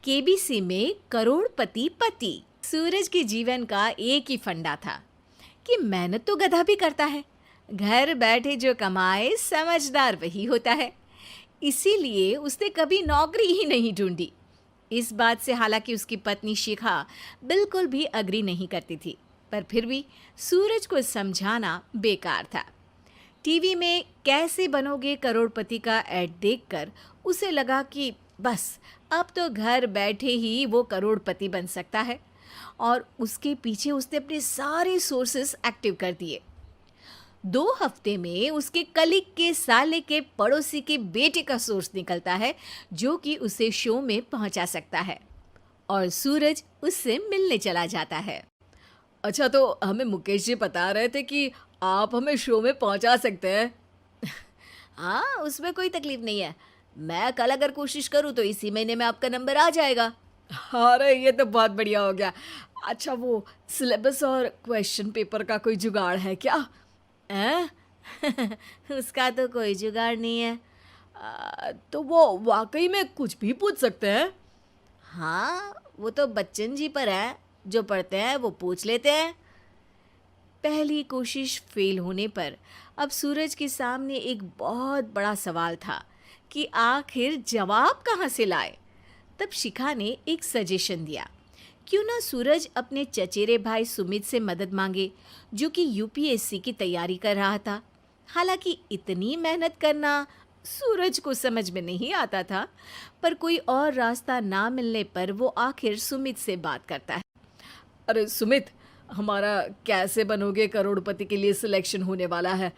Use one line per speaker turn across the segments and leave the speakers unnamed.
KBC में करोड़पति पति। सूरज के जीवन का एक ही फंडा था कि मेहनत तो गधा भी करता है, घर बैठे जो कमाए समझदार वही होता है। इसीलिए उसने कभी नौकरी ही नहीं ढूंढी। इस बात से हालांकि उसकी पत्नी शिखा बिल्कुल भी अग्री नहीं करती थी, पर फिर भी सूरज को समझाना बेकार था। टीवी में कैसे बनोगे करोड़पति का ऐड देखकर उसे लगा कि बस अब तो घर बैठे ही वो करोड़पति बन सकता है, और उसके पीछे उसने अपने सारे सोर्सेस एक्टिव कर दिए। 2 हफ्ते में उसके कलीग के साले के पड़ोसी के बेटे का सोर्स निकलता है जो कि उसे शो में पहुंचा सकता है, और सूरज उससे मिलने चला जाता है।
अच्छा, तो हमें मुकेश जी बता रहे थे कि आप हमें शो में पहुंचा सकते हैं।
हाँ, उसमें कोई तकलीफ नहीं है। मैं कल अगर कोशिश करूँ तो इसी महीने में आपका नंबर आ जाएगा।
अरे ये तो बहुत बढ़िया हो गया। अच्छा, वो सिलेबस और क्वेश्चन पेपर का कोई जुगाड़ है क्या?
हैं? उसका तो कोई जुगाड़ नहीं है।
तो वो वाकई में कुछ भी पूछ सकते हैं?
हाँ, वो तो बच्चन जी पर है, जो पढ़ते हैं वो पूछ लेते हैं। पहली कोशिश फेल होने पर अब सूरज के सामने एक बहुत बड़ा सवाल था कि आखिर जवाब कहाँ से लाए। तब शिखा ने एक सजेशन दिया, क्यों ना सूरज अपने चचेरे भाई सुमित से मदद मांगे, जो कि यूपीएससी की तैयारी कर रहा था। हालांकि इतनी मेहनत करना सूरज को समझ में नहीं आता था, पर कोई और रास्ता ना मिलने पर वो आखिर सुमित से बात करता है।
अरे सुमित, हमारा कैसे बनोगे करोड़पति के लिए सिलेक्शन होने वाला है।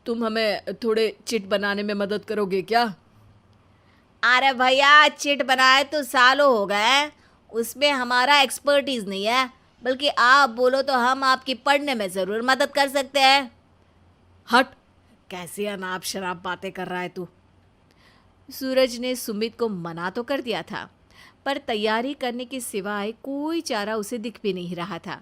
तुम हमें थोड़े चिट बनाने में मदद करोगे क्या?
अरे भैया, चिट बनाए तो सालों हो गए, उसमें हमारा एक्सपर्टीज नहीं है, बल्कि आप बोलो तो हम आपकी पढ़ने में ज़रूर मदद कर सकते हैं।
हट, कैसी अनाप शराब बातें कर रहा है तू।
सूरज ने सुमित को मना तो कर दिया था, पर तैयारी करने के सिवाय कोई चारा उसे दिख भी नहीं रहा था,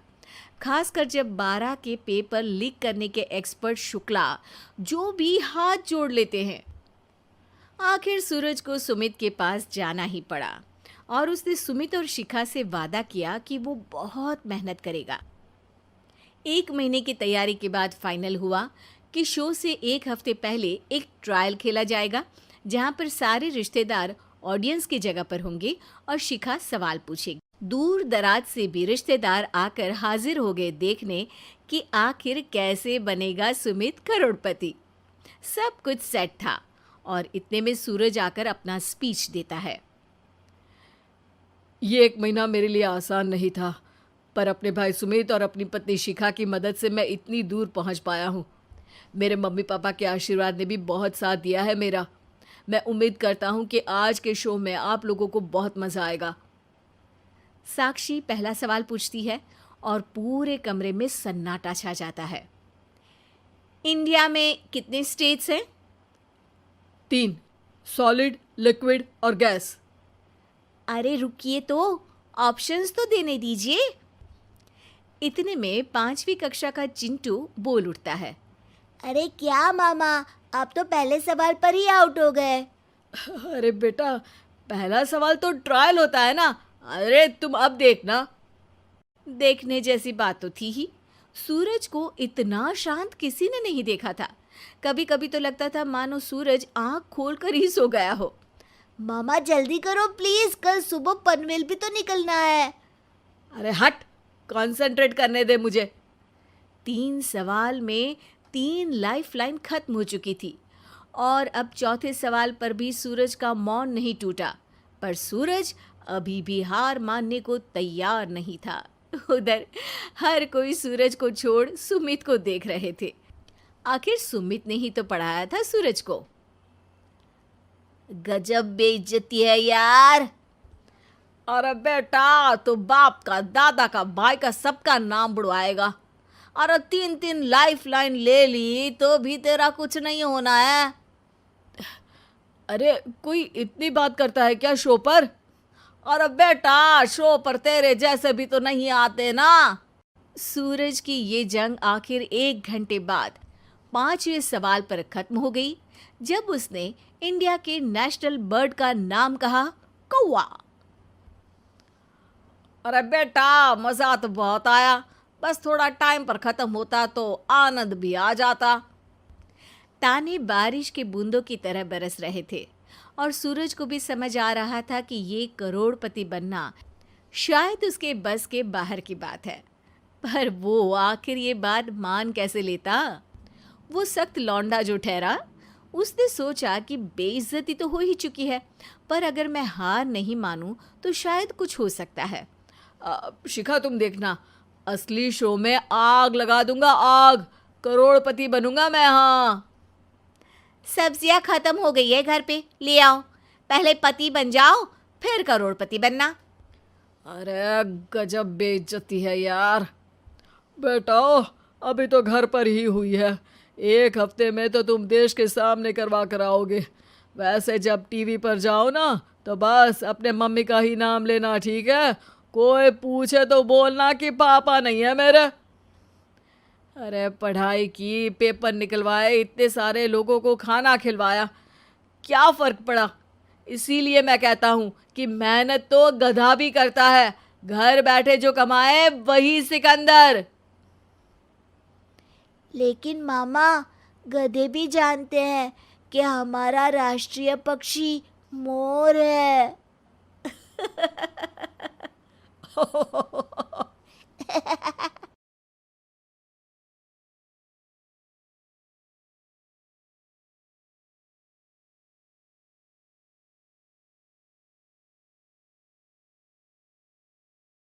खासकर जब 12 के पेपर लीक करने के एक्सपर्ट शुक्ला जो भी हाथ जोड़ लेते हैं। आखिर सूरज को सुमित के पास जाना ही पड़ा, और उसने सुमित और शिखा से वादा किया कि वो बहुत मेहनत करेगा। 1 महीने की तैयारी के बाद फाइनल हुआ कि शो से 1 हफ्ते पहले एक ट्रायल खेला जाएगा, जहां पर सारे रिश्तेदार ऑडियंस की जगह पर होंगे और शिखा सवाल पूछेगी। दूर दराज से भी रिश्तेदार आकर हाजिर हो गए देखने कि आखिर कैसे बनेगा सुमित करोड़पति। सब कुछ सेट था, और इतने में सूरज आकर अपना स्पीच देता है।
ये 1 महीना मेरे लिए आसान नहीं था, पर अपने भाई सुमित और अपनी पत्नी शिखा की मदद से मैं इतनी दूर पहुंच पाया हूँ। मेरे मम्मी पापा के आशीर्वाद ने भी बहुत साथ दिया है मेरा। मैं उम्मीद करता हूँ कि आज के शो में आप लोगों को बहुत मज़ा आएगा।
साक्षी पहला सवाल पूछती है और पूरे कमरे में सन्नाटा छा जाता है। इंडिया में कितने स्टेट्स हैं?
3, सॉलिड, लिक्विड और गैस।
अरे रुकिए, तो ऑप्शंस तो देने दीजिए। इतने में 5वीं कक्षा का चिंटू बोल उठता है।
अरे क्या मामा, आप तो पहले सवाल पर ही आउट हो गए।
अरे बेटा, पहला सवाल तो ट्रायल होता है ना। अरे तुम अब देखना।
देखने जैसी बात तो थी ही। सूरज को इतना शांत किसी ने नहीं देखा था। कभी कभी तो लगता था मानो सूरज आंख खोलकर ही सो गया हो।
मामा जल्दी करो प्लीज, कल सुबह पनवेल भी तो निकलना है।
अरे हट, कंसंट्रेट करने दे मुझे।
3 सवाल में 3 लाइफलाइन खत्म हो चुकी थी, और अब चौथे सवाल पर भी सूरज का मौन नहीं टूटा। पर सूरज अभी भी हार मानने को तैयार नहीं था। उधर हर कोई सूरज को छोड़ सुमित को देख रहे थे। आखिर सुमित ने ही तो पढ़ाया था सूरज को।
गजब बेइज्जती है यार।
अरे बेटा, तो बाप का, दादा का, भाई का, सबका नाम बुड़वाएगा।
अरे 3 लाइफलाइन ले ली तो भी तेरा कुछ नहीं होना है।
अरे कोई इतनी बात करता है क्या शो पर?
अरे बेटा, शो पर तेरे जैसे भी तो नहीं आते ना। सूरज की ये जंग आखिर 1 घंटे बाद 5वें सवाल पर खत्म हो गई, जब उसने इंडिया के नेशनल बर्ड का नाम कहा, कौवा।
अरे बेटा, मजा तो बहुत आया, बस थोड़ा टाइम पर खत्म होता तो आनंद भी आ जाता।
ताने बारिश के बूंदों की तरह बरस रहे थे और सूरज को भी समझ आ रहा था कि ये करोड़पति बनना शायद उसके बस के बाहर की बात है। पर वो आखिर ये बात मान कैसे लेता? वो सख्त लौंडा जो ठहरा, उसने सोचा कि बेइज्जती तो हो ही चुकी है, पर अगर मैं हार नहीं मानूं तो शायद कुछ हो सकता है।
शिखा, तुम देखना, असली शो में आग लगा दूंगा, आग। करोड़पति बनूंगा मैं। हाँ,
सब्जियां खत्म हो गई है घर पे, ले आओ। पहले पति बन जाओ, फिर करोड़पति बनना।
अरे गजब बेइज्जती है यार। बेटा, अभी तो घर पर ही हुई है, 1 हफ्ते में तो तुम देश के सामने करवा कर आओगे। वैसे जब टीवी पर जाओ ना, तो बस अपने मम्मी का ही नाम लेना, ठीक है? कोई पूछे तो बोलना कि पापा नहीं है मेरे। अरे पढ़ाई की, पेपर निकलवाए, इतने सारे लोगों को खाना खिलवाया, क्या फ़र्क पड़ा? इसीलिए मैं कहता हूँ कि मेहनत तो गधा भी करता है, घर बैठे जो कमाए वही सिकंदर।
लेकिन मामा, गधे भी जानते हैं कि हमारा राष्ट्रीय पक्षी मोर है।